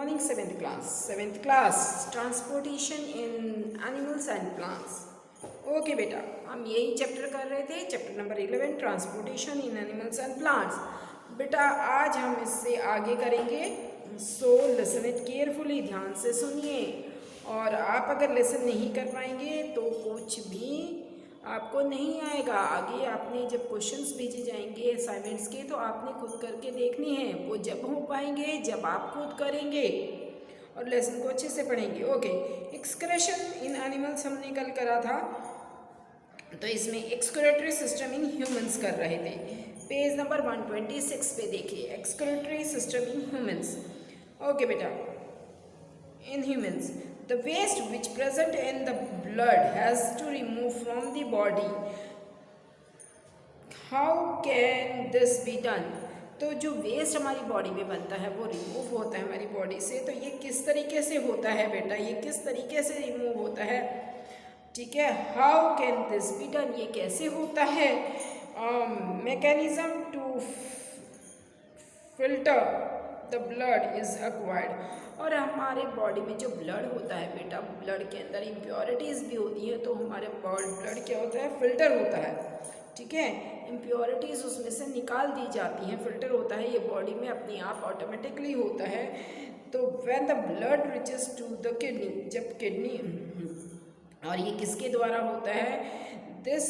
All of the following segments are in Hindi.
morning, seventh class, transportation in animals and plants. Okay बेटा, हम यही चैप्टर कर रहे थे, chapter number 11, transportation in animals and plants. बेटा आज हम इससे आगे करेंगे, सो लिसन इट केयरफुली, ध्यान से सुनिए. और आप अगर लिसन नहीं कर पाएंगे तो कुछ भी आपको नहीं आएगा. आगे आपने जब क्वेश्चंस भेजे जाएंगे असाइनमेंट्स के तो आपने खुद करके देखने हैं. वो जब हो पाएंगे जब आप खुद करेंगे और लेसन को अच्छे से पढ़ेंगे. ओके, एक्सक्रेशन इन एनिमल्स हमने कल करा था, तो इसमें एक्सक्रेटरी सिस्टम इन ह्यूमंस कर रहे थे. पेज नंबर 126 पे देखिए, excretory system in humans. Okay बेटा, in humans the waste which present in the blood has to remove from the body. How can this be done? तो जो वेस्ट हमारी बॉडी में बनता है वो रिमूव होता है हमारी बॉडी से. तो ये किस तरीके से होता है बेटा, ये किस तरीके से रिमूव होता है? ठीक है, how can this be done, ये कैसे होता है? Mechanism to filter the blood is acquired. और हमारे बॉडी में जो ब्लड होता है बेटा, ब्लड के अंदर इम्प्योरिटीज़ भी होती हैं, तो हमारे ब्लड क्या होता है, फिल्टर होता है. ठीक है, इम्प्योरिटीज़ उसमें से निकाल दी जाती हैं, फिल्टर होता है. ये बॉडी में अपने आप ऑटोमेटिकली होता है. तो when the blood reaches to the kidney, जब किडनी, और ये किसके द्वारा होता है? This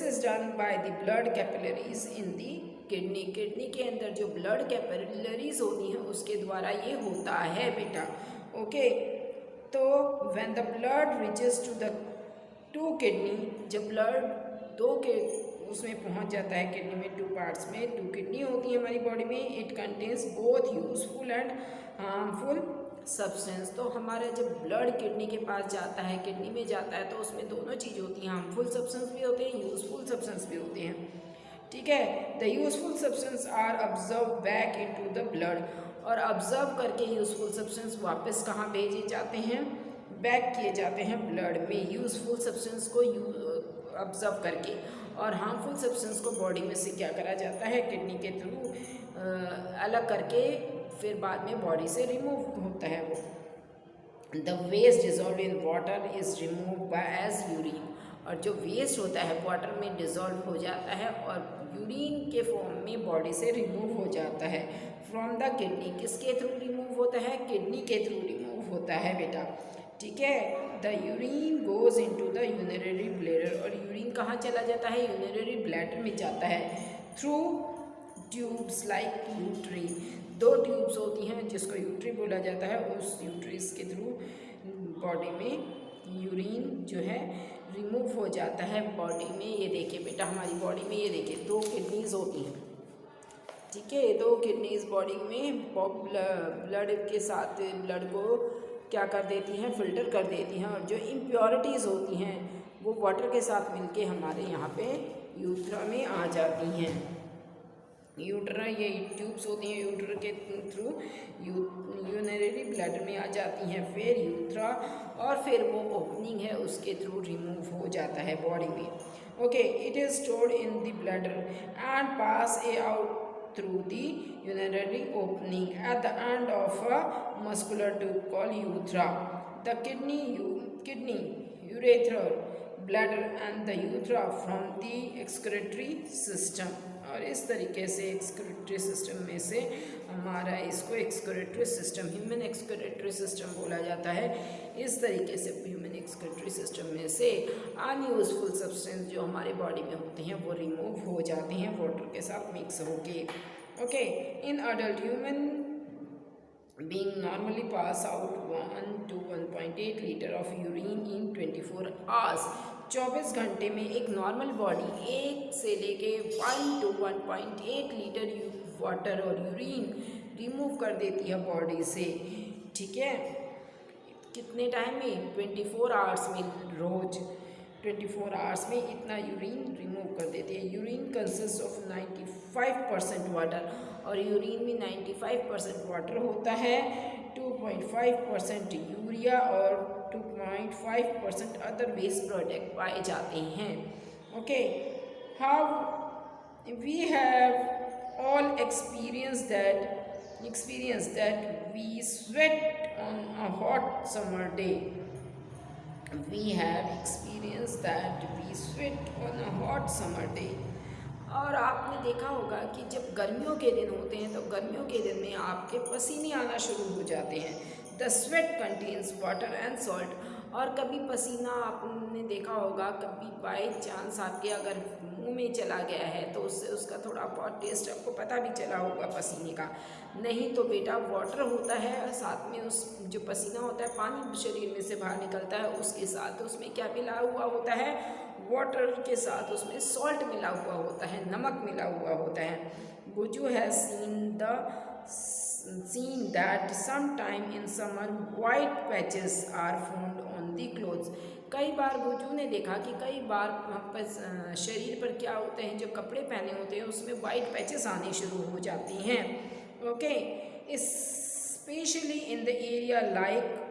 is done by the blood capillaries in the kidney. Kidney के अंदर जो ब्लड कैपिलरीज होती हैं उसके द्वारा ये होता है बेटा. ओके, तो when the blood reaches to kidney, जब ब्लड दो के उसमें पहुंच जाता है, किडनी में 2 पार्ट्स में 2 किडनी होती है हमारी बॉडी में. It contains both useful and harmful substance. तो हमारा जब ब्लड किडनी के पास जाता है, किडनी में जाता है, तो उसमें दोनों चीज़ होती हैं, हार्मफुल सब्सटेंस भी होते हैं, यूजफुल सब्सटेंस भी होते हैं. ठीक है, the useful substance are observe back into the blood. और ऑब्जर्व करके यूजफुल सब्सटेंस वापस कहाँ भेजे जाते हैं? बैक किए जाते हैं ब्लड में, यूजफुल सब्सटेंस को ऑब्जर्व करके. और हार्मफुल सब्सटेंस को बॉडी में से क्या करा जाता है, किडनी के थ्रू अलग करके फिर बाद में बॉडी से रिमूव होता है वो. The waste dissolve in water is remove by as urine. और जो वेस्ट होता है वाटर में डिज़ोल्व हो जाता है और यूरिन के फॉर्म में बॉडी से रिमूव हो जाता है. फ्रॉम द किडनी, किसके थ्रू रिमूव होता है? किडनी के थ्रू रिमूव होता है बेटा. ठीक है, the urine goes into the urinary bladder. और यूरिन कहाँ चला जाता है? यूरिनरी ब्लैडर में जाता है. Through tubes like ureter. 2 tubes होती हैं जिसको यूट्री बोला जाता है. उस यूट्रीज के थ्रू बॉडी में यूरिन जो है रिमूव हो जाता है बॉडी में. ये देखिए बेटा, हमारी बॉडी में ये देखिए 2 किडनीज होती हैं. ठीक है, 2 किडनीज बॉडी में ब्लड के साथ ब्लड को क्या कर देती हैं? फिल्टर कर देती हैं. और जो इम्प्योरिटीज़ होती हैं वो वाटर के साथ मिलके हमारे यहाँ पे यूट्रा में आ जाती हैं. यूट्रा, ये ट्यूब्स होती हैं, यूट्रा के थ्रू यूरिनरी ब्लैडर में आ जाती हैं, फिर यूट्रा, और फिर वो ओपनिंग है उसके थ्रू रिमूव हो जाता है बॉडी में. Okay, it is stored in the bladder and pass A out through the urinary opening at the end of a muscular tube called यूथ्रा. The kidney, urethra, bladder and the यूथ्रा from the excretory system. और इस तरीके से एक्सक्रेटरी सिस्टम में से हमारा इसको excretory system, human excretory system बोला जाता है. इस तरीके से ह्यूमन एक्सक्रेटरी सिस्टम में से अनयूजफुल सब्सटेंस जो हमारे बॉडी में होते हैं वो रिमूव हो जाते हैं वाटर के साथ मिक्स होके. Okay, in adult human being normally pass out 1 to 1.8 litre of urine in 24 hours. 24 घंटे में एक नॉर्मल बॉडी 1 से लेके 1 to 1.8 लीटर वाटर और यूरिन रिमूव कर देती है बॉडी से. ठीक है, कितने टाइम में? 24 आवर्स में. रोज़ 24 आवर्स में इतना यूरिन रिमूव कर देती है. Urine consist of 95% water. और यूरिन में 95% वाटर होता है, 2.5% यूरिया और 2.5% अदर वेस्ट प्रोडक्ट पाए जाते हैं. Okay, how we have all experience that experience that we sweat on a hot summer day. We have experienced that we sweat on a hot summer day. और आपने देखा होगा कि जब गर्मियों के दिन होते हैं तो गर्मियों के दिन में आपके पसीने आना शुरू हो जाते हैं. The sweat contains water and salt. और कभी पसीना आपने देखा होगा, कभी बाई चांस आपके अगर मुंह में चला गया है तो उससे उसका थोड़ा बहुत टेस्ट आपको पता भी चला होगा पसीने का. नहीं तो बेटा वाटर होता है, साथ में उस जो पसीना होता है पानी शरीर में से बाहर निकलता है, उसके साथ उसमें क्या मिला हुआ होता है, वाटर के साथ उसमें सॉल्ट मिला हुआ होता है, नमक मिला हुआ होता है. बुजू has seen that sometime in summer white patches are found on the clothes. कई बार बुजू ने देखा कि कई बार हम पर शरीर पर क्या होते हैं, जो कपड़े पहने होते हैं उसमें वाइट पैचेस आने शुरू हो जाती हैं. Okay, specially in the area like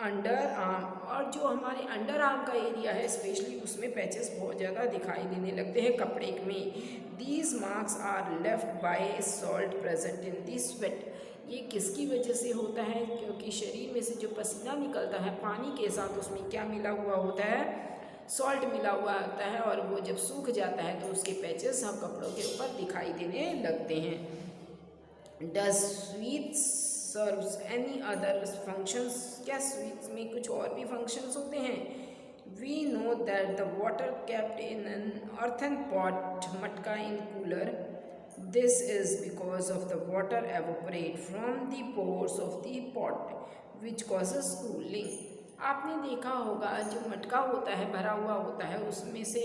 underarm. और जो हमारे अंडर आर्म का एरिया है स्पेशली उसमें पैचेस बहुत ज़्यादा दिखाई देने लगते हैं कपड़े में. These marks are left by salt present in the sweat. ये किसकी वजह से होता है, क्योंकि शरीर में से जो पसीना निकलता है पानी के साथ उसमें क्या मिला हुआ होता है, सॉल्ट मिला हुआ होता है, और वो जब सूख जाता है तो उसके पैचेस हम कपड़ों के ऊपर दिखाई देने लगते हैं. Does sweets serves any other functions. क्या स्वीट्स में कुछ और भी फंक्शंस होते हैं. We know that the water kept in an earthen pot, मटका in cooler. This is because of the water evaporate from the pores of the pot which causes cooling. आपने देखा होगा जो मटका होता है भरा हुआ होता है उसमें से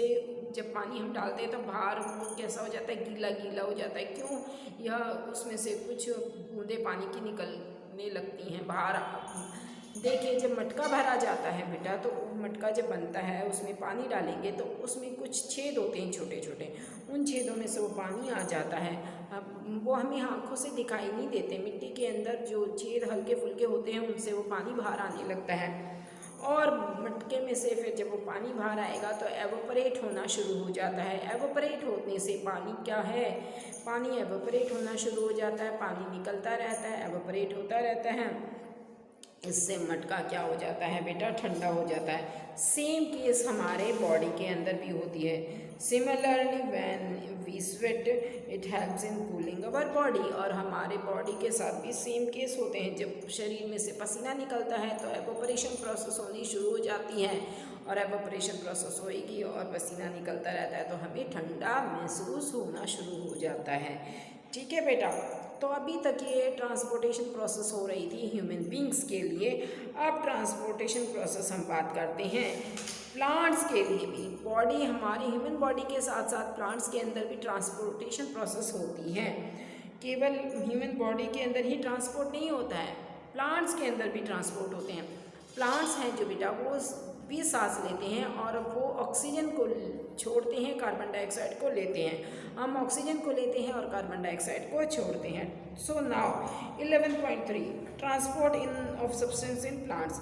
जब पानी हम डालते हैं तो बाहर वो कैसा हो जाता है, गीला गीला हो जाता है. क्यों, यह उसमें से कुछ बूंदें पानी की निकलने लगती हैं बाहर. देखिए जब मटका भरा जाता है बेटा तो मटका जब बनता है उसमें पानी डालेंगे तो उसमें कुछ छेद होते हैं छोटे छोटे, उन छेदों में से वो पानी आ जाता है. अब वो हमें आँखों से दिखाई नहीं देते, मिट्टी के अंदर जो छेद हल्के फुल्के होते हैं उनसे वो पानी बाहर आने लगता है. और मटके में से फिर जब वो पानी बाहर आएगा तो एवोपरेट होना शुरू हो जाता है. एवोपरेट होने से पानी क्या है, पानी एवोपरेट होना शुरू हो जाता है, पानी निकलता रहता है, एवोपरेट होता रहता है. इससे मटका क्या हो जाता है बेटा, ठंडा हो जाता है. सेम केस हमारे बॉडी के अंदर भी होती है. Similarly when we sweat it helps in cooling our body. और हमारे बॉडी के साथ भी सेम केस होते हैं. जब शरीर में से पसीना निकलता है तो एवोपरेशन प्रोसेस होनी शुरू हो जाती है, और एवोपरेशन प्रोसेस होएगी और पसीना निकलता रहता है तो हमें ठंडा महसूस होना शुरू हो जाता है. ठीक है बेटा, तो अभी तक ये ट्रांसपोर्टेशन प्रोसेस हो रही थी ह्यूमन बींग्स के लिए. अब ट्रांसपोर्टेशन प्रोसेस हम बात करते हैं प्लांट्स के लिए भी. बॉडी हमारी ह्यूमन बॉडी के साथ साथ प्लांट्स के अंदर भी ट्रांसपोर्टेशन प्रोसेस होती है. केवल ह्यूमन बॉडी के अंदर ही ट्रांसपोर्ट नहीं होता है, प्लांट्स के अंदर भी ट्रांसपोर्ट होते हैं. प्लांट्स हैं जो बेटा वो भी सांस लेते हैं और वो ऑक्सीजन को छोड़ते हैं, कार्बन डाइऑक्साइड को लेते हैं. हम ऑक्सीजन को लेते हैं और कार्बन डाइऑक्साइड को छोड़ते हैं. So now 11.3 transport in of substance in plants.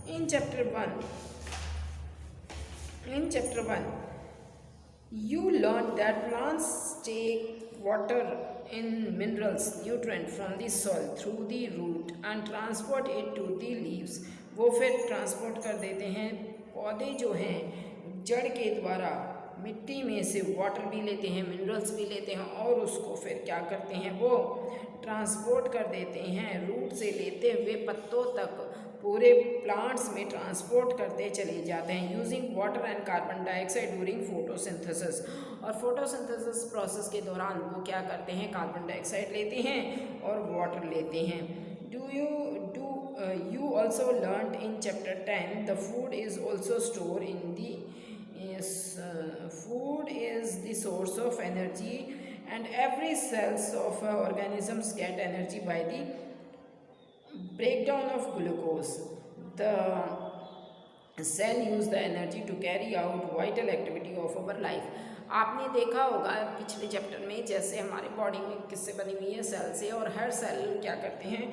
In chapter 1 you learned that plants take water in minerals nutrient from the soil through the root and transport it to the leaves. वो फिर ट्रांसपोर्ट कर देते हैं. पौधे जो हैं जड़ के द्वारा मिट्टी में से वाटर भी लेते हैं, मिनरल्स भी लेते हैं, और उसको फिर क्या करते हैं, वो ट्रांसपोर्ट कर देते हैं रूट से लेते हुए पत्तों तक. पूरे प्लांट्स में ट्रांसपोर्ट करते चले जाते हैं using water and carbon dioxide during photosynthesis. और फोटोसिंथेसिस प्रोसेस के दौरान वो क्या करते हैं, कार्बन डाइऑक्साइड लेते हैं और वाटर लेते हैं. You also learned in chapter 10 the food is also stored in the food is the source of energy and every cells of organisms get energy by the breakdown of glucose. The cell use the energy to carry out vital activity of our life. आपने देखा होगा पिछले चैप्टर में जैसे हमारे बॉडी में किससे बनी हुई है, सेल से, और हर सेल क्या करते हैं,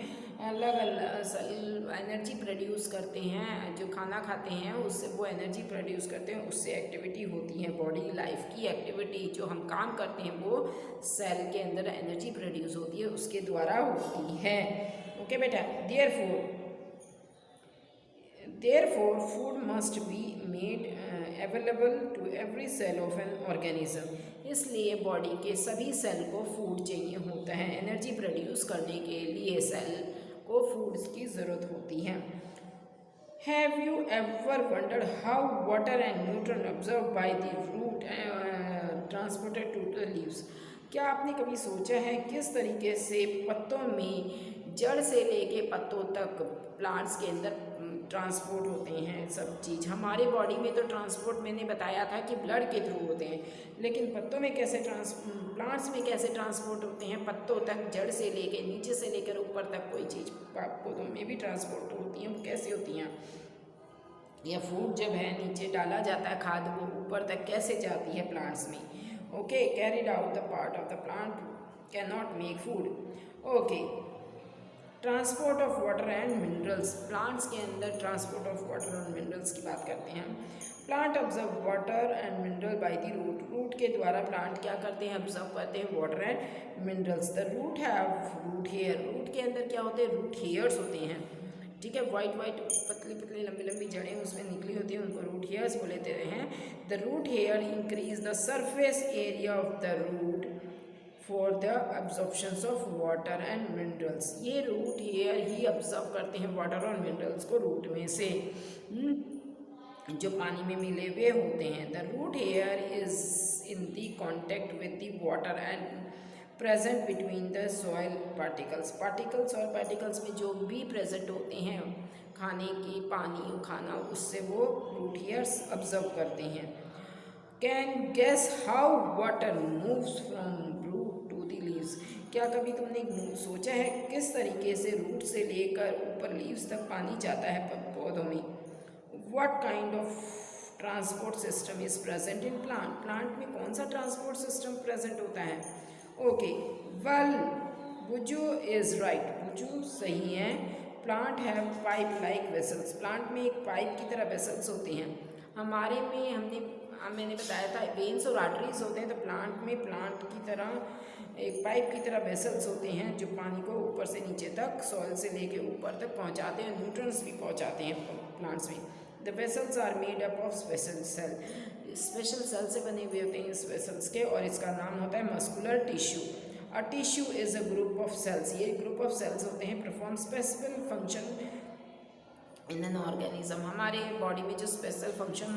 अलग अलग सेल एनर्जी प्रोड्यूस करते हैं। जो खाना खाते हैं उससे वो एनर्जी प्रोड्यूस करते हैं, उससे एक्टिविटी होती है, बॉडी लाइफ की एक्टिविटी जो हम काम करते हैं वो सेल के अंदर एनर्जी प्रोड्यूस होती है, उसके द्वारा होती है। ओके बेटा, Therefore, food must be made available to every cell of an organism. इसलिए बॉडी के सभी सेल को फूड चाहिए होता है, एनर्जी प्रोड्यूस करने के लिए सेल को फूड्स की ज़रूरत होती है। Have you ever wondered how water and nutrient absorbed by the root transported to the leaves? क्या आपने कभी सोचा है किस तरीके से पत्तों में जड़ से लेके पत्तों तक प्लांट्स के अंदर ट्रांसपोर्ट होते हैं सब चीज़। हमारे बॉडी में तो ट्रांसपोर्ट मैंने बताया था कि ब्लड के थ्रू होते हैं, लेकिन पत्तों में कैसे प्लांट्स में कैसे ट्रांसपोर्ट होते हैं पत्तों तक, जड़ से लेके नीचे से लेकर ऊपर तक कोई चीज़ पौधों में भी ट्रांसपोर्ट होती हैं, वो कैसे होती हैं? या फूड जब है नीचे डाला जाता है खाद, वो ऊपर तक कैसे जाती है प्लांट्स में? Okay, carried out the part of the plant cannot make food. Okay, transport of water and minerals. Plants के अंदर ट्रांसपोर्ट ऑफ वाटर और मिनरल्स की बात करते हैं। Plant observe water and mineral by the root. Root के द्वारा प्लांट क्या करते हैं, ऑब्जर्व करते हैं water and minerals. The root have root hair. Root के अंदर क्या होते हैं, रूट हेयर्स होते हैं, ठीक है, वाइट वाइट पतली पतली लंबी लंबी जड़ें उसमें निकली होती हैं, उनको रूट हेयर्स बोलते हैं। The root hair increase the surface area of the root for the absorptions of water and minerals. ये रूट हेयर ही ऑब्जर्व करते हैं वाटर और मिनरल्स को रूट में से, जो पानी में मिले हुए होते हैं। The root hair is in the contact with the water and present between the soil particles. Particles और पार्टिकल्स में जो भी प्रेजेंट होते हैं खाने की, पानी खाना, उससे वो रूट हेयर्स ऑब्जर्व करते हैं। Can guess how water moves from root to the leaves. क्या कभी तुमने सोचा है किस तरीके से रूट से लेकर ऊपर लीव्स तक पानी जाता है पौधों में? What kind of transport system is present in plant. Plant में कौन सा ट्रांसपोर्ट सिस्टम प्रेजेंट होता है? ओके, वेल बुजू इज राइट, बुजू सही है। Plant have pipe like vessels. Plant में एक पाइप की तरह वेसल्स होते हैं। हमारे में मैंने बताया था वेन्स और आर्टरीज होते हैं, तो प्लांट में प्लांट की तरह एक पाइप की तरह वेसल्स होते हैं जो पानी को ऊपर से नीचे तक, सॉइल से लेके ऊपर तक पहुंचाते हैं, न्यूट्रिएंट्स भी पहुंचाते हैं प्लांट्स में। The vessels are made up of special cell. Special cell से बने हुए होते हैं इस वेसल्स के, और इसका नाम होता है muscular tissue. A tissue is a group of cells. ये ग्रुप ऑफ सेल्स होते हैं perform specific function in an organism. हमारे बॉडी में जो स्पेशल फंक्शन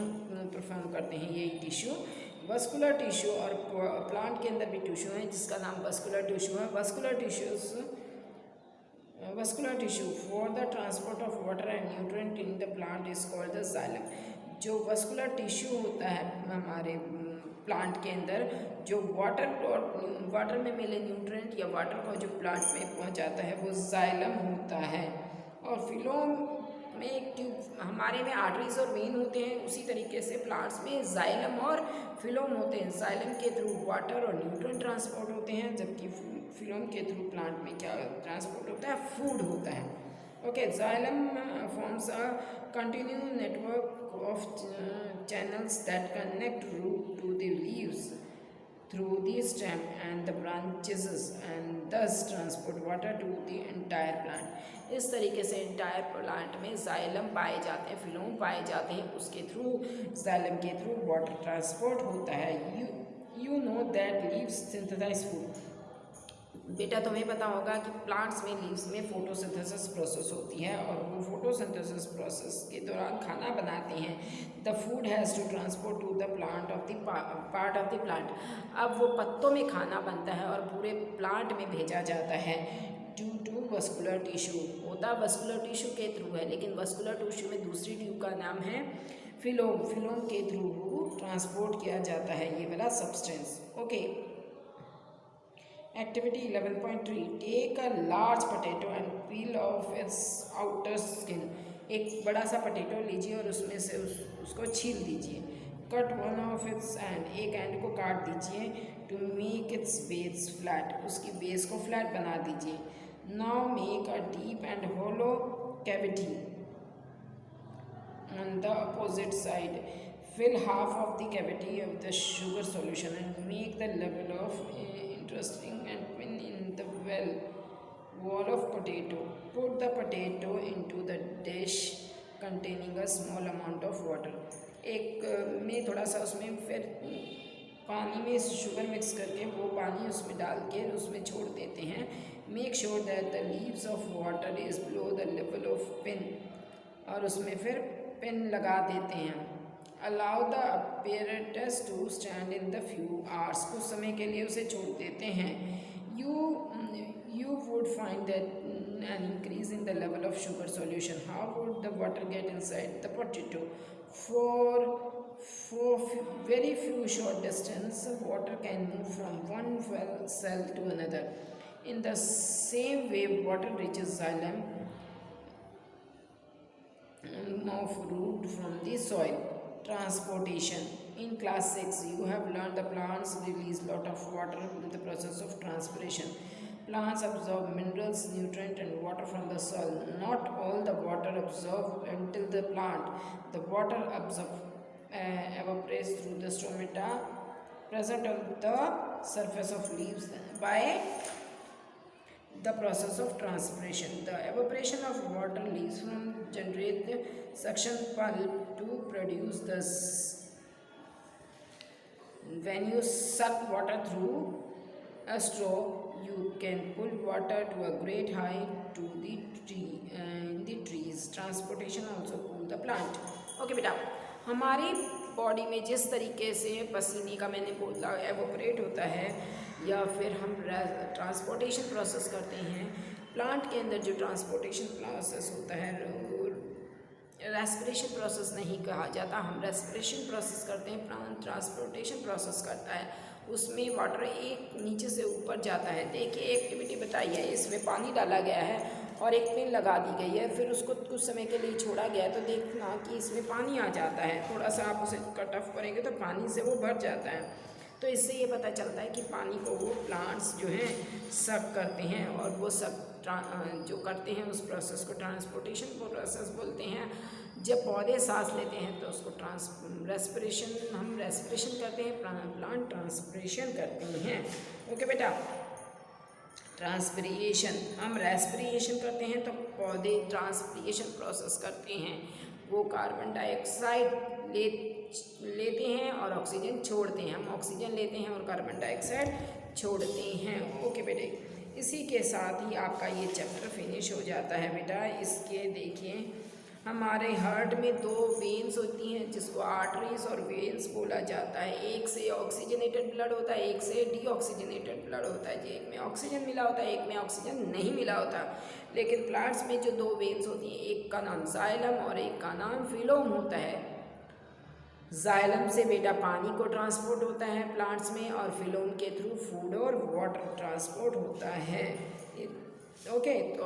परफॉर्म करते हैं ये टिश्यू। वस्कुलर टिश्यू, और प्लांट के अंदर भी टिश्यू है जिसका नाम वस्कुलर टिश्यू है। Vascular tissue for the transport of water and nutrient in the plant is called the xylem. जो वस्कुलर टिश्यू होता है हमारे प्लांट के अंदर, जो वाटर में मिले न्यूट्रिएंट या वाटर को जो प्लांट में पहुंचाता है वो जाइलम होता है। और फिलोम में एक ट्यूब, हमारे में आर्टरीज और वेन होते हैं, उसी तरीके से प्लांट्स में जाइलम और फिलोम होते हैं। जाइलम के थ्रू वाटर और न्यूट्रिएंट ट्रांसपोर्ट होते हैं, जबकि फिलोम के थ्रू प्लांट में क्या ट्रांसपोर्ट होता है, फूड होता है। Okay, xylem forms a continue network of channels that connect root to the leaves through the stem and the branches and thus transport water to the entire plant। इस तरीके से entire plant में जाइलम पाए जाते हैं, फिलोम पाए जाते हैं, उसके थ्रू जाइलम के थ्रू वाटर ट्रांसपोर्ट होता है। you know that leaves synthesize food। बेटा तुम्हें पता होगा कि प्लांट्स में, लीव्स में फोटोसिंथेसिस प्रोसेस होती है, और वो फोटोसिंथेसिस प्रोसेस के दौरान खाना बनाते हैं। The food has to transport to the plant of the part of the plant. अब वो पत्तों में खाना बनता है और पूरे प्लांट में भेजा जाता है ड्यू टू वस्कुलर टिश्यू। होता वस्कुलर टिश्यू के थ्रू है, लेकिन वस्कुलर टिश्यू में दूसरी ट्यूब का नाम है फिलोम। फिलोम के थ्रू वो ट्रांसपोर्ट किया जाता है ये वाला substance. Okay, Activity 11.3 Take a large potato and peel off its outer skin। एक बड़ा सा पोटैटो लीजिए और उसमें से उसको छील दीजिए। Cut one of its end, एक एंड को काट दीजिए, to make its base flat, उसकी बेस को फ्लैट बना दीजिए। Now make a deep and hollow cavity on the opposite side. Fill half of the cavity of the sugar solution and make the level of interesting and pin in the wall of potato. Put the potato into the dish containing a small amount of water. एक में थोड़ा सा उसमें फिर पानी में शुगर मिक्स करके वो पानी उसमें डाल के उसमें छोड़ देते हैं। Make sure that the leaves of water is below the level of pin, और उसमें फिर पिन लगा देते हैं। Allow the apparatus to stand in the few hours, कुछ समय के लिए उसे छोड़ देते हैं। You would find that an increase in the level of sugar solution. How would the water get inside the potato? For very few short distance, water can move from one cell to another. In the same way, water reaches xylem of root from the soil. Transportation. In class 6, you have learned the plants release lot of water in the process of transpiration. Plants absorb minerals, nutrient and water from the soil. Not all the water absorbed until the plant. The water evaporates through the stomata present on the surface of leaves by the process of transpiration. The evaporation of water leaves from generate the suction pulp to produce this. When you suck water through a straw, you can pull water to a great height to the trees. Transportation also cool the plant. Okay बेटा, हमारी बॉडी में जिस तरीके से पसीने का मैंने बोला एवोपरेट होता है या फिर हम ट्रांसपोर्टेशन प्रोसेस करते हैं, प्लांट के अंदर जो ट्रांसपोर्टेशन प्रोसेस होता है रेस्पिरेशन प्रोसेस नहीं कहा जाता, हम रेस्पिरेशन प्रोसेस करते हैं, प्लांट ट्रांसपोर्टेशन प्रोसेस करता है। उसमें वाटर एक नीचे से ऊपर जाता है। देखिए एक्टिविटी बताई है, इसमें पानी डाला गया है और एक पिन लगा दी गई है, फिर उसको कुछ समय के लिए छोड़ा गया है, तो देखना कि इसमें पानी आ जाता है। थोड़ा सा आप उसे कट ऑफ करेंगे तो पानी से वो भर जाता है। तो इससे ये पता चलता है कि पानी को वो प्लांट्स जो हैं सक करते हैं, और वो सक जो करते हैं उस प्रोसेस को ट्रांसपोर्टेशन प्रोसेस बोलते हैं। जब पौधे सांस लेते हैं तो उसको रेस्पिरेशन, हम रेस्पिरेशन करते हैं, प्लांट ट्रांसपिरेशन करते हैं। ओके बेटा, ट्रांसपिरेशन, हम रेस्पिरेशन करते हैं तो पौधे ट्रांसपिरेशन प्रोसेस करते हैं। वो कार्बन डाइऑक्साइड लेते हैं और ऑक्सीजन छोड़ते हैं, हम ऑक्सीजन लेते हैं और कार्बन डाइऑक्साइड छोड़ते हैं। ओके बेटे, इसी के साथ ही आपका ये चैप्टर फिनिश हो जाता है बेटा। इसके देखिए हमारे हार्ट में दो वेन्स होती हैं जिसको आर्टरीज और वेन्स बोला जाता है। एक से ऑक्सीजनेटेड ब्लड होता है, एक से डीऑक्सीजनेटेड ब्लड होता है। एक में ऑक्सीजन मिला होता है, एक में ऑक्सीजन नहीं मिला होता। लेकिन प्लांट्स में जो दो वेन्स होती हैं, एक का नाम जाइलम और एक का नाम फिलोम होता है। जाइलम से बेटा पानी को ट्रांसपोर्ट होता है प्लांट्स में, और फिलोम के थ्रू फूड और वाटर ट्रांसपोर्ट होता है। ओके, तो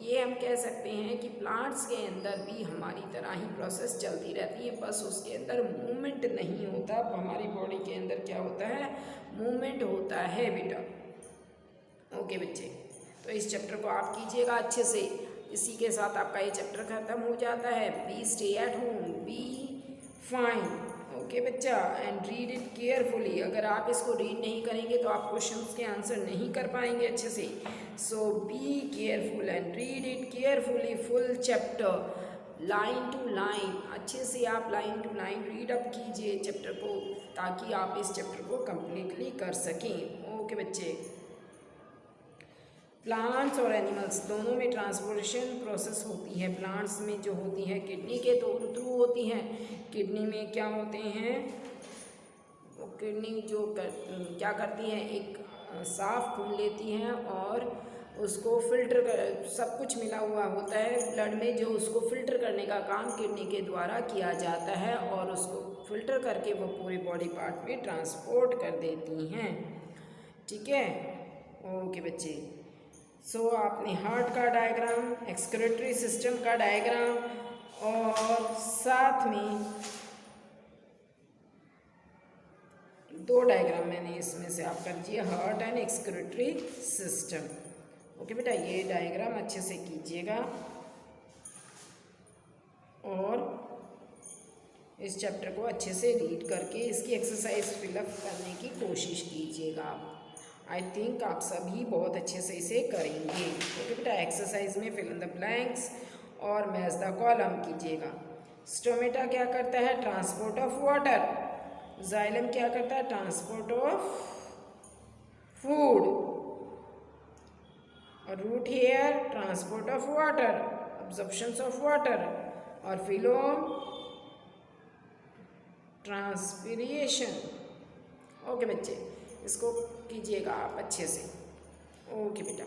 ये हम कह सकते हैं कि प्लांट्स के अंदर भी हमारी तरह ही प्रोसेस चलती रहती है, बस उसके अंदर मूवमेंट नहीं होता। हमारी बॉडी के अंदर क्या होता है, मूवमेंट होता है बेटा। ओके बच्चे, तो इस चैप्टर को आप कीजिएगा अच्छे से। इसी के साथ आपका ये चैप्टर ख़त्म हो जाता है। Be stay at home, be fine. Okay बच्चा, एंड रीड इट केयरफुली। अगर आप इसको रीड नहीं करेंगे तो आप क्वेश्चंस के आंसर नहीं कर पाएंगे अच्छे से। So be careful and read it carefully, full chapter line to line. अच्छे से आप line to line read up कीजिए चैप्टर को, ताकि आप इस चैप्टर को कम्प्लीटली कर सकें। ओके बच्चे, प्लांट्स और एनिमल्स दोनों में ट्रांसपोर्टेशन प्रोसेस होती है। प्लांट्स में जो होती है किडनी के थ्रू होती हैं। किडनी में क्या होते हैं, वो किडनी जो क्या करती है, एक साफ खून लेती हैं और उसको फिल्टर कर, सब कुछ मिला हुआ होता है ब्लड में, जो उसको फिल्टर करने का काम किडनी के द्वारा किया जाता है, और उसको फिल्टर करके वो पूरे बॉडी पार्ट में ट्रांसपोर्ट कर देती हैं। ठीक है, ओके बच्चे। सो आपने हार्ट का डायग्राम, एक्सक्रीटरी सिस्टम का डायग्राम और साथ में दो डायग्राम मैंने इसमें से आप कर लीजिए, heart and excretory system. Okay बेटा, ये डायग्राम अच्छे से कीजिएगा और इस चैप्टर को अच्छे से रीड करके इसकी एक्सरसाइज फिलअप करने की कोशिश कीजिएगा। आई थिंक आप सभी बहुत अच्छे से इसे करेंगे। ओके बेटा, एक्सरसाइज में फिल इन द ब्लैंक्स और मैच द कॉलम कीजिएगा। स्टोमेटा क्या करता है? Transport of water. जाइलम क्या करता है? Transport of food. और root hair transport of water, absorptions of water. और फिलोम ट्रांसपीरिएशन। ओके बच्चे, इसको कीजिएगा आप अच्छे से। ओके बेटा।